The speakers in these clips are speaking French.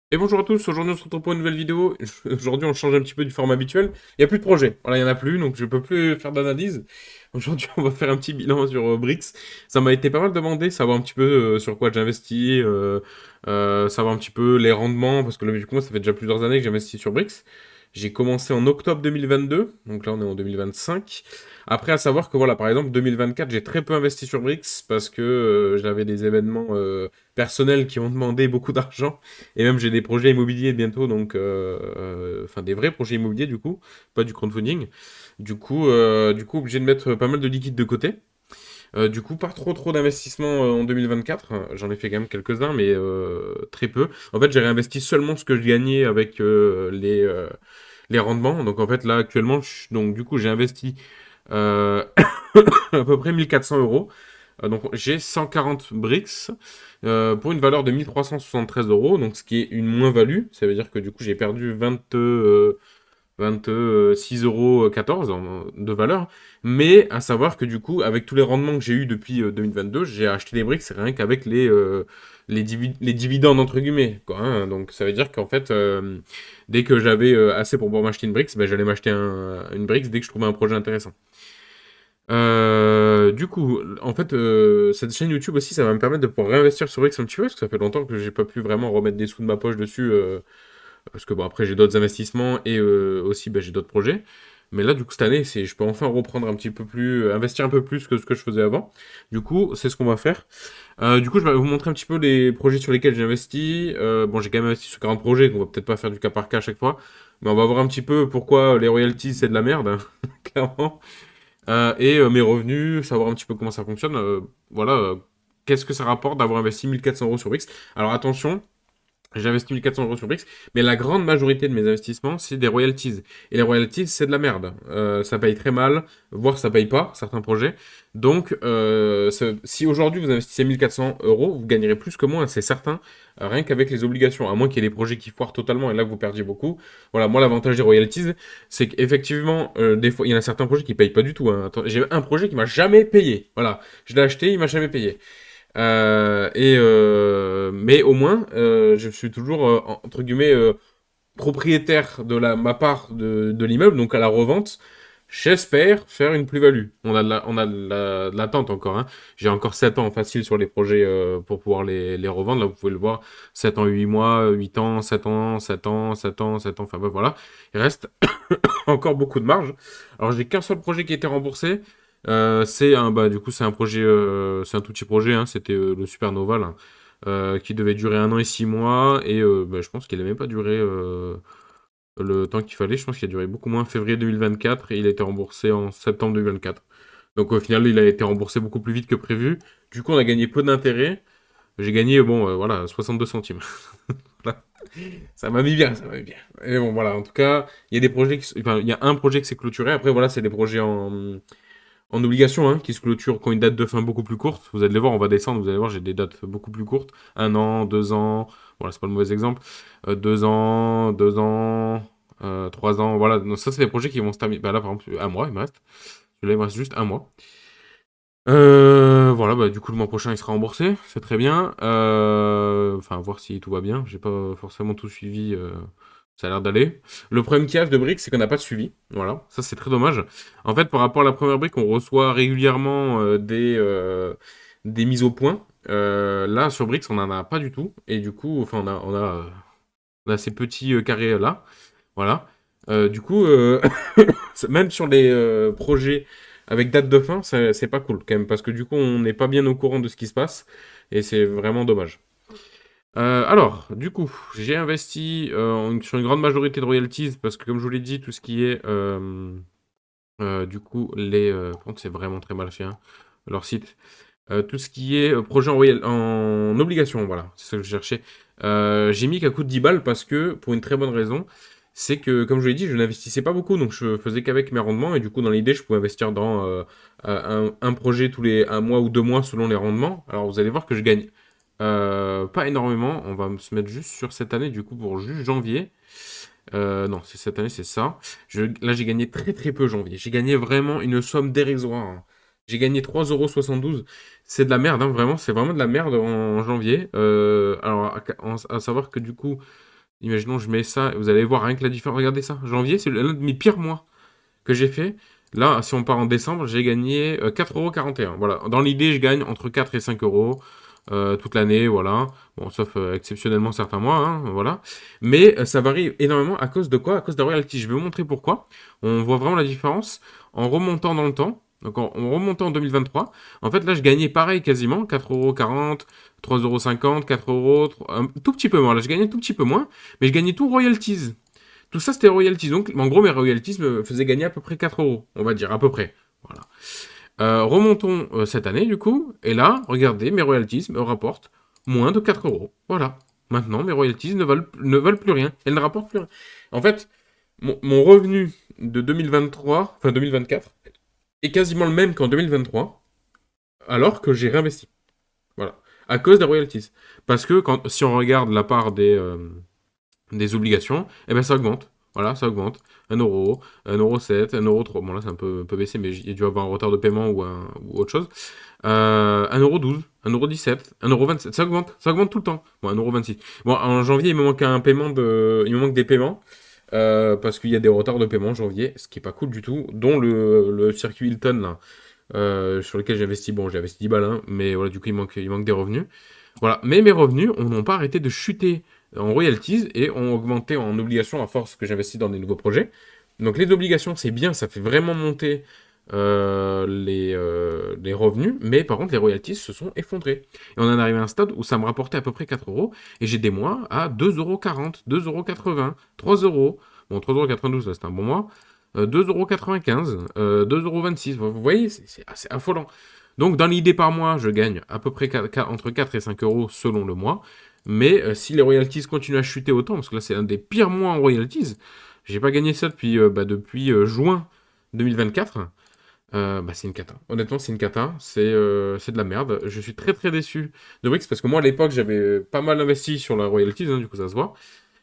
Et bonjour à tous, aujourd'hui on se retrouve pour une nouvelle vidéo. Aujourd'hui on change un petit peu du format habituel. Il n'y a plus de projet, voilà, il n'y en a plus, donc je peux plus faire d'analyse. Aujourd'hui on va faire un petit bilan sur Brix. Ça m'a été pas mal demandé, savoir un petit peu sur quoi j'investis, savoir un petit peu les rendements, parce que là, du coup moi ça fait déjà plusieurs années que j'investis sur Brix. J'ai commencé en octobre 2022, donc là on est en 2025. Après, à savoir que voilà, par exemple, 2024, j'ai très peu investi sur Brix parce que j'avais des événements personnels qui ont demandé beaucoup d'argent. Et même, j'ai des projets immobiliers bientôt, donc, enfin, des vrais projets immobiliers, du coup, pas du crowdfunding. Du coup, obligé de mettre pas mal de liquide de côté. Du coup, pas trop d'investissement en 2024. J'en ai fait quand même quelques-uns, mais très peu. En fait, j'ai réinvesti seulement ce que je gagnais avec les rendements. Donc, en fait, là, actuellement, donc, du coup, j'ai investi euh, à peu près 1400 euros. Donc j'ai 140 bricks pour une valeur de 1373 euros, donc ce qui est une moins-value. Ça veut dire que du coup j'ai perdu 26,14 euros de valeur. Mais à savoir que du coup, avec tous les rendements que j'ai eu depuis 2022, j'ai acheté des bricks rien qu'avec les dividendes entre guillemets, quoi, hein. Donc ça veut dire qu'en fait, dès que j'avais assez pour pouvoir m'acheter une bricks, ben, j'allais m'acheter une bricks dès que je trouvais un projet intéressant. Du coup, en fait, cette chaîne YouTube aussi, ça va me permettre de pouvoir réinvestir sur X un petit peu, parce que ça fait longtemps que j'ai pas pu vraiment remettre des sous de ma poche dessus, parce que bon, après j'ai d'autres investissements et aussi j'ai d'autres projets. Mais là, du coup, cette année, je peux enfin reprendre un petit peu plus, investir un peu plus que ce que je faisais avant. Du coup, c'est ce qu'on va faire. Du coup, je vais vous montrer un petit peu les projets sur lesquels j'ai investi. Bon, j'ai quand même investi sur 40 projets, donc on va peut-être pas faire du cas par cas à chaque fois. Mais on va voir un petit peu pourquoi les royalties, c'est de la merde, hein, clairement. Et mes revenus, savoir un petit peu comment ça fonctionne. Voilà, qu'est-ce que ça rapporte d'avoir investi 1400 euros sur Brix. Alors attention, j'ai investi 1400 euros sur Brix, mais la grande majorité de mes investissements, c'est des royalties. Et les royalties, c'est de la merde. Ça paye très mal, voire ça paye pas, certains projets. Donc, si aujourd'hui vous investissez 1400 euros, vous gagnerez plus que moi, c'est certain, rien qu'avec les obligations. À moins qu'il y ait des projets qui foirent totalement et là que vous perdiez beaucoup. Voilà, moi, l'avantage des royalties, c'est qu'effectivement, des fois, il y en a certains projets qui payent pas du tout, hein. Attends, j'ai un projet qui m'a jamais payé. Voilà, je l'ai acheté, il m'a jamais payé. Mais au moins, je suis toujours, entre guillemets, propriétaire de ma part de l'immeuble, donc à la revente. J'espère faire une plus-value. On a de l'attente encore, hein. J'ai encore 7 ans facile sur les projets pour pouvoir les revendre. Là, vous pouvez le voir, 7 ans, 8 mois, 8 ans, 7 ans, 7 ans, 7 ans, 7 ans. Enfin, voilà. Il reste encore beaucoup de marge. Alors, j'ai qu'un seul projet qui a été remboursé. Du coup, c'est un projet, c'est un tout petit projet, hein. C'était le Supernova, là, qui devait durer 1 an et 6 mois. Et je pense qu'il n'a même pas duré le temps qu'il fallait. Je pense qu'il a duré beaucoup moins, février 2024, et il a été remboursé en septembre 2024. Donc au final, il a été remboursé beaucoup plus vite que prévu. Du coup, on a gagné peu d'intérêt. J'ai gagné, bon, voilà, 62 centimes. Voilà. Ça m'a mis bien, ça m'a mis bien. Et bon, voilà, en tout cas, il y a des projets enfin, il y a un projet qui s'est clôturé. Après, voilà, c'est des projets en obligation, hein, qui se clôturent qui ont une date de fin beaucoup plus courte. Vous allez les voir, on va descendre, vous allez voir, j'ai des dates beaucoup plus courtes. 1 an, 2 ans, voilà, c'est pas le mauvais exemple. 2 ans, 2 ans, 3 ans, voilà. Donc, ça, c'est des projets qui vont se terminer. Bah, là, par exemple, un mois, il me reste. Là, il me reste juste un mois. Voilà, bah, du coup, le mois prochain, il sera remboursé, c'est très bien. Enfin, voir si tout va bien. J'ai pas forcément tout suivi. Ça a l'air d'aller. Le problème qu'il y a de briques, c'est qu'on n'a pas de suivi. Voilà, ça c'est très dommage. En fait, par rapport à la première brique, on reçoit régulièrement des mises au point. Là, sur Brix, on n'en a pas du tout. Et du coup, enfin, on a ces petits carrés là. Voilà. Du coup, même sur les projets avec date de fin, c'est pas cool quand même, parce que du coup, on n'est pas bien au courant de ce qui se passe, et c'est vraiment dommage. Alors, du coup, j'ai investi sur une grande majorité de royalties, parce que comme je vous l'ai dit, tout ce qui est, du coup, par contre, c'est vraiment très mal fait, hein, leur site. Tout ce qui est projet en obligation, voilà, c'est ça que je cherchais. J'ai mis qu'à coût de 10 balles parce que, pour une très bonne raison, c'est que, comme je vous l'ai dit, je n'investissais pas beaucoup, donc je faisais qu'avec mes rendements, et du coup, dans l'idée, je pouvais investir dans un projet tous les 1 mois ou 2 mois selon les rendements. Alors, vous allez voir que je gagne pas énormément. On va se mettre juste sur cette année, du coup, pour juste janvier. Non, c'est cette année, c'est ça. Là, j'ai gagné très très peu janvier. J'ai gagné vraiment une somme dérisoire, hein. J'ai gagné 3,72 €. C'est de la merde, hein, vraiment. C'est vraiment de la merde en janvier. Alors, à savoir que du coup, Imaginons, je mets ça, vous allez voir rien que la différence. Regardez ça, janvier, c'est l'un de mes pires mois que j'ai fait. Là, si on part en décembre, j'ai gagné 4,41 €. Voilà. Dans l'idée, je gagne entre 4 et 5 euros toute l'année, voilà. Bon, sauf exceptionnellement certains mois, hein, voilà. Mais ça varie énormément à cause de quoi? À cause de la royalty. Je vais vous montrer pourquoi. On voit vraiment la différence en remontant dans le temps. Donc en remontant en 2023, en fait là je gagnais pareil quasiment, 4,40 €, 3,50 €, 4 euros, un tout petit peu moins. Là je gagnais un tout petit peu moins, mais je gagnais tout royalties. Tout ça, c'était royalties. Donc, en gros, mes royalties me faisaient gagner à peu près 4 euros, on va dire, à peu près. Voilà. Remontons cette année, du coup. Et là, regardez, mes royalties me rapportent moins de 4 euros. Voilà. Maintenant, mes royalties ne valent plus rien. Elles ne rapportent plus rien. En fait, mon revenu de 2023, enfin 2024, est quasiment le même qu'en 2023, alors que j'ai réinvesti. Voilà. À cause des royalties. Parce que si on regarde la part des obligations, et ben ça augmente. Voilà, ça augmente. 1 euro, 1,07 €, 1,03 €. Bon, là, c'est un peu baissé, mais il y a dû avoir un retard de paiement ou autre chose. 1,12 €, 1,17 €, 1,27 €. Ça augmente tout le temps. Bon, 1,26 €. Bon, en janvier, il me manque un paiement il me manque des paiements. Parce qu'il y a des retards de paiement en janvier, ce qui est pas cool du tout, dont le circuit Hilton, là, sur lequel j'ai investi. Bon, j'ai investi 10 balles, hein, mais voilà, du coup, il manque des revenus. Voilà. Mais mes revenus n'ont pas arrêté de chuter en royalties et ont augmenté en obligations à force que j'investis dans des nouveaux projets. Donc les obligations, c'est bien, ça fait vraiment monter les revenus, mais par contre les royalties se sont effondrées. Et on en est arrivé à un stade où ça me rapportait à peu près 4 euros, et j'ai des mois à 2,40 €, 2,80 €, 3 euros. Bon, 3,92 €, là c'est un bon mois. 2,95 €, 2,26 €. Vous voyez, c'est assez affolant. Donc dans l'idée par mois, je gagne à peu près entre 4 et 5 euros selon le mois. Mais si les royalties continuent à chuter autant, parce que là c'est un des pires mois en royalties, j'ai pas gagné ça depuis juin 2024, c'est une cata. Honnêtement, c'est une cata. C'est de la merde. Je suis très très déçu de Brix parce que moi à l'époque j'avais pas mal investi sur la royalties, hein, du coup ça se voit.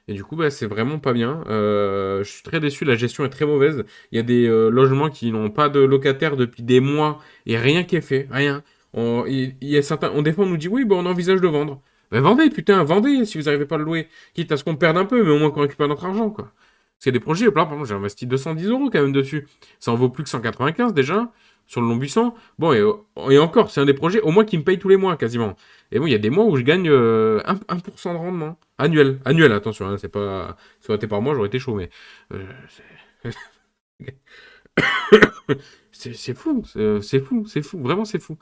Et du coup, c'est vraiment pas bien. Je suis très déçu, la gestion est très mauvaise. Il y a des logements qui n'ont pas de locataires depuis des mois et rien qui est fait, rien. Il y a certains, des fois on nous dit oui, on envisage de vendre. Ben vendez, putain, vendez si vous n'arrivez pas à le louer. Quitte à ce qu'on perde un peu, mais au moins qu'on récupère notre argent, quoi. Parce qu'il y a des projets, là, par exemple, j'ai investi 210 euros quand même dessus. Ça en vaut plus que 195 déjà, sur le long buisson. Bon, et encore, c'est un des projets au moins qui me paye tous les mois, quasiment. Et bon, il y a des mois où je gagne 1% de rendement. Annuel. Annuel, attention, hein, c'est pas. Si ça aurait été par mois, j'aurais été chaud, mais. euh, c'est fou, c'est fou, c'est fou, vraiment c'est fou.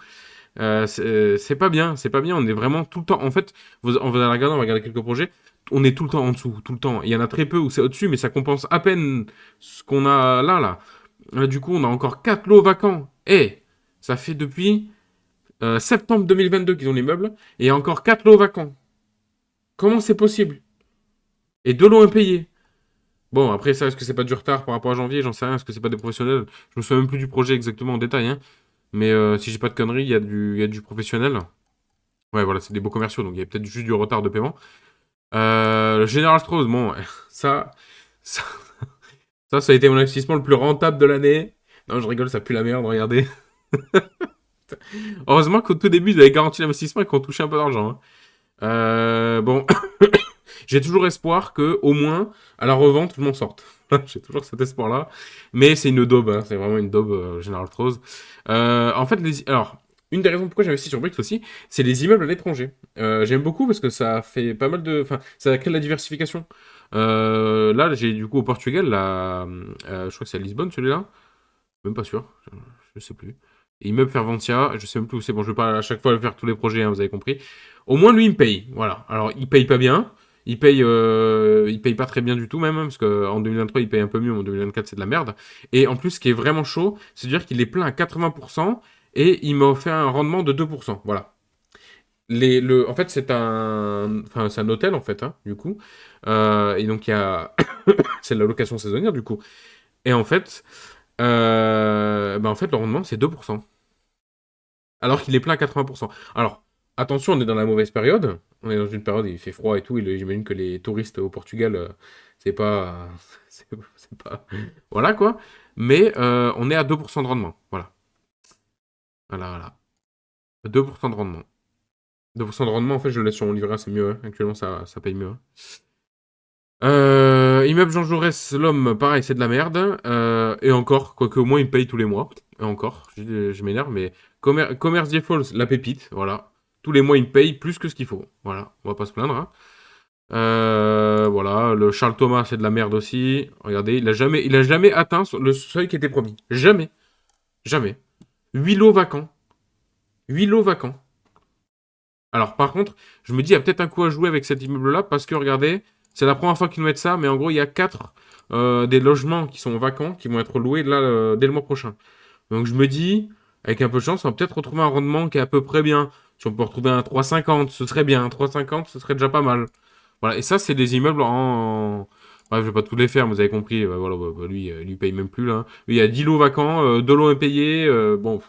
C'est pas bien, c'est pas bien, on est vraiment tout le temps. En fait, on va regarder quelques projets, on est tout le temps en dessous, tout le temps. Il y en a très peu où c'est au-dessus, mais ça compense à peine ce qu'on a là. Là, du coup, on a encore 4 lots vacants. Et ça fait depuis septembre 2022 qu'ils ont l'immeuble, et il y a encore 4 lots vacants. Comment c'est possible? Et 2 lots impayés. Bon, après, ça, est-ce que c'est pas du retard par rapport à janvier? J'en sais rien. Est-ce que c'est pas des professionnels? Je me souviens même plus du projet exactement en détail, hein. Mais si j'ai pas de conneries, il y a du professionnel. Ouais, voilà, c'est des beaux commerciaux, donc il y a peut-être juste du retard de paiement. Le General Strauss, bon, ça, ça, ça a été mon investissement le plus rentable de l'année. Non, je rigole, ça pue la merde, regardez. Heureusement qu'au tout début, ils avaient garanti l'investissement et qu'on touchait un peu d'argent, hein. Bon, j'ai toujours espoir que, au moins, à la revente, je m'en sorte. J'ai toujours cet espoir-là. Mais c'est une daube, hein, c'est vraiment une daube, General Strauss. En fait, alors, une des raisons pourquoi j'investis sur Brix aussi, c'est les immeubles à l'étranger. J'aime beaucoup parce que ça fait pas mal de. Enfin, ça crée de la diversification. Là, j'ai du coup au Portugal, là, je crois que c'est à Lisbonne celui-là. Même pas sûr, je sais plus. Et immeuble Ferventia, je sais même plus où c'est. Bon, je vais pas à chaque fois faire tous les projets, hein, vous avez compris. Au moins, lui, il me paye. Voilà. Alors, il paye pas bien. Il paye pas très bien du tout, même, hein, parce qu'en 2023, il paye un peu mieux, en 2024, c'est de la merde. Et en plus, ce qui est vraiment chaud, c'est de dire qu'il est plein à 80% et il m'a offert un rendement de 2%. Voilà. En fait, c'est un hôtel, en fait, hein, du coup. Et donc, c'est de la location saisonnière, du coup. Et en fait, le rendement, c'est 2%. Alors qu'il est plein à 80%. Alors, attention, on est dans la mauvaise période. On est dans une période où il fait froid et tout. Et j'imagine que les touristes au Portugal, c'est pas. C'est pas. Voilà quoi. Mais on est à 2% de rendement. Voilà. Voilà, voilà. 2% de rendement. 2% de rendement, en fait, je le laisse sur mon livret A, c'est mieux, hein. Actuellement, ça paye mieux, hein. Immeuble Jean Jaurès, l'homme, pareil, c'est de la merde. Et encore, quoique au moins il me paye tous les mois. Et encore, je m'énerve, mais Commerce des Falls, la pépite, voilà. Tous les mois il me paye plus que ce qu'il faut. Voilà, on va pas se plaindre. Hein. Voilà, le Charles Thomas, c'est de la merde aussi. Regardez, il a jamais atteint le seuil qui était promis. Jamais. Jamais. 8 lots vacants. 8 lots vacants. Alors, par contre, je me dis, il y a peut-être un coup à jouer avec cet immeuble-là, parce que regardez, c'est la première fois qu'ils nous mettent ça, mais en gros, il y a 4 des logements qui sont vacants, qui vont être loués là, dès le mois prochain. Donc, je me dis, avec un peu de chance, on va peut-être retrouver un rendement qui est à peu près bien. Si on peut retrouver un 3,50, ce serait bien. Un 3,50, ce serait déjà pas mal. Voilà, et ça, c'est des immeubles en... Bref, je vais pas tous les faire, mais vous avez compris. Voilà, lui, lui paye même plus, là. Hein. Lui, il y a 10 lots vacants, 2 lots impayés. Bon,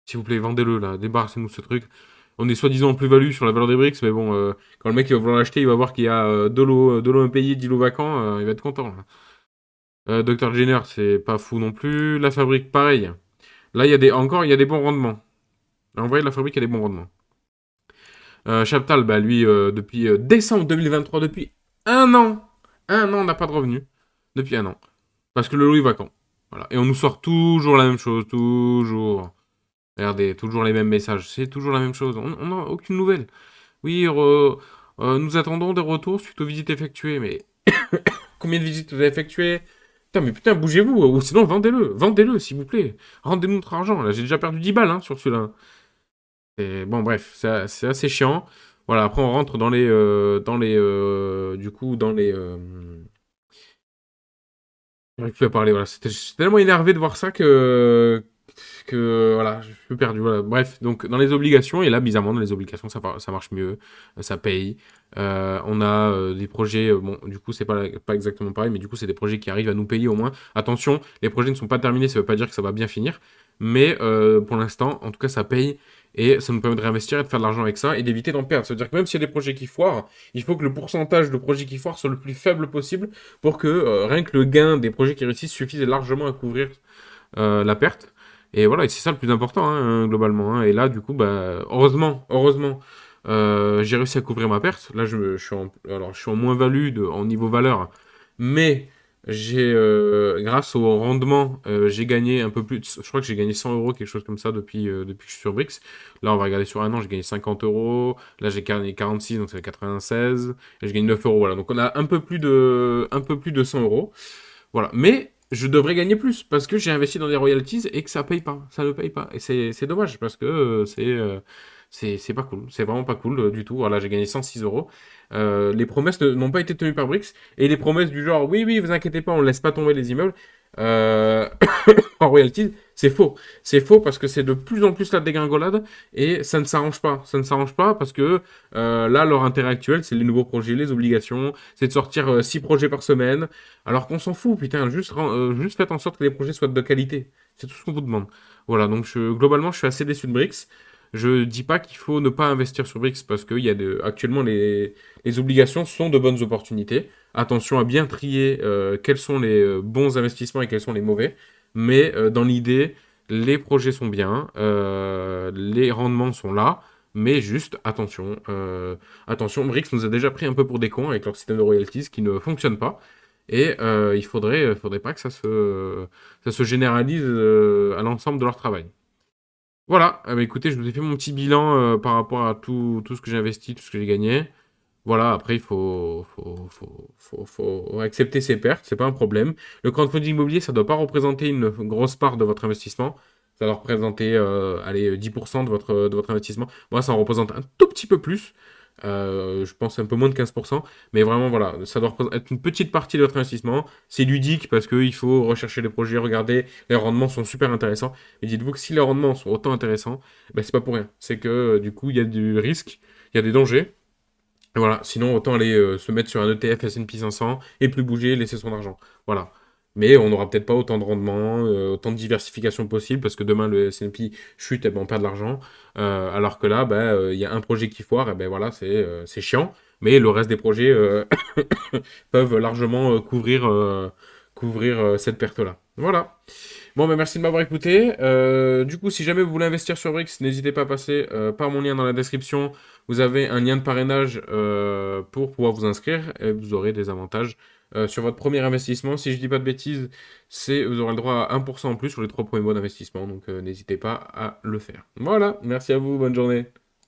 s'il vous plaît, vendez-le, là. Débarrassez-nous de ce truc. On est soi-disant en plus-value sur la valeur des briques, mais bon, quand le mec il va vouloir l'acheter, il va voir qu'il y a 2 lots impayés, 10 lots vacants, il va être content, là. Dr Jenner, c'est pas fou non plus. La fabrique, pareil. Là, il y a des bons rendements. En vrai, la fabrique, il y a des bons rendements. Chaptal, bah lui, depuis décembre 2023, depuis un an, on n'a pas de revenus. Depuis un an. Parce que le lot est vacant. Voilà. Et on nous sort toujours la même chose, toujours. Regardez, toujours les mêmes messages. C'est toujours la même chose. On n'a aucune nouvelle. Oui, nous attendons des retours suite aux visites effectuées. Mais combien de visites vous avez effectuées? Putain, mais putain, bougez-vous. Ou sinon, vendez-le. Vendez-le, s'il vous plaît. Rendez-nous notre argent. Là, j'ai déjà perdu 10 balles hein, sur celui-là. Et bon, bref, c'est assez chiant. Voilà, après on rentre du coup, dans les. J'arrive plus à parler. Voilà, j'étais tellement énervé de voir ça que voilà, je suis perdu. Voilà. Bref, donc dans les obligations et là, bizarrement, dans les obligations, ça marche mieux, ça paye. On a des projets. Bon, du coup, c'est pas exactement pareil, mais du coup, c'est des projets qui arrivent à nous payer au moins. Attention, les projets ne sont pas terminés, ça veut pas dire que ça va bien finir, mais pour l'instant, en tout cas, ça paye. Et ça nous permet de réinvestir et de faire de l'argent avec ça et d'éviter d'en perdre. C'est-à-dire que même s'il y a des projets qui foirent, il faut que le pourcentage de projets qui foirent soit le plus faible possible pour que rien que le gain des projets qui réussissent suffise largement à couvrir la perte. Et voilà, et c'est ça le plus important, hein, globalement. Hein. Et là, du coup, bah, heureusement, j'ai réussi à couvrir ma perte. Là, alors, je suis en moins-value en niveau valeur, mais grâce au rendement, j'ai gagné un peu plus. Je crois que j'ai gagné 100 euros, quelque chose comme ça, depuis que je suis sur Brix. Là, on va regarder sur un an, j'ai gagné 50 euros. Là, j'ai gagné 46, donc ça fait 96. Et je gagne 9 euros. Voilà, donc on a un peu plus de 100 euros. Voilà. Mais je devrais gagner plus parce que j'ai investi dans des royalties et que ça paye pas. Ça ne paye pas. Et c'est dommage parce que c'est pas cool. C'est vraiment pas cool du tout. Voilà, j'ai gagné 106 euros. Les promesses n'ont pas été tenues par Brix. Et les promesses du genre, oui, oui, vous inquiétez pas, on ne laisse pas tomber les immeubles. Euh, en royalties, c'est faux. C'est faux parce que c'est de plus en plus la dégringolade et ça ne s'arrange pas. Ça ne s'arrange pas parce que là, leur intérêt actuel, c'est les nouveaux projets, les obligations, c'est de sortir 6 projets par semaine. Alors qu'on s'en fout, putain, juste faites en sorte que les projets soient de qualité. C'est tout ce qu'on vous demande. Voilà, donc globalement, je suis assez déçu de Brix. Je dis pas qu'il faut ne pas investir sur Brix parce que actuellement, les obligations sont de bonnes opportunités. Attention à bien trier quels sont les bons investissements et quels sont les mauvais. Mais dans l'idée, les projets sont bien, les rendements sont là. Mais juste, attention, Brix nous a déjà pris un peu pour des cons avec leur système de royalties qui ne fonctionne pas. Et faudrait pas que ça se généralise à l'ensemble de leur travail. Voilà, bah, écoutez, je vous ai fait mon petit bilan par rapport à tout ce que j'ai investi, tout ce que j'ai gagné. Voilà, après, il faut accepter ses pertes, c'est pas un problème. Le crowdfunding immobilier, ça doit pas représenter une grosse part de votre investissement. Ça doit représenter, allez, 10% de votre investissement. Moi, ça en représente un tout petit peu plus. Je pense un peu moins de 15%. Mais vraiment, voilà, ça doit être une petite partie de votre investissement. C'est ludique parce qu'il faut rechercher les projets, regarder. Les rendements sont super intéressants. Mais dites-vous que si les rendements sont autant intéressants, ben, c'est pas pour rien. C'est que du coup, il y a du risque, il y a des dangers. Et voilà, sinon autant aller se mettre sur un ETF S&P 500 et plus bouger, laisser son argent. Voilà. Mais on n'aura peut-être pas autant de rendement, autant de diversification possible, parce que demain le S&P chute et ben, on perd de l'argent. Alors que là, ben, il y a un projet qui foire, et ben voilà, c'est chiant. Mais le reste des projets peuvent largement couvrir cette perte-là. Voilà. Bon, bah, merci de m'avoir écouté. Du coup, si jamais vous voulez investir sur Brix, n'hésitez pas à passer par mon lien dans la description. Vous avez un lien de parrainage pour pouvoir vous inscrire et vous aurez des avantages sur votre premier investissement. Si je dis pas de bêtises, vous aurez le droit à 1% en plus sur les 3 premiers mois d'investissement. Donc, n'hésitez pas à le faire. Voilà, merci à vous, bonne journée.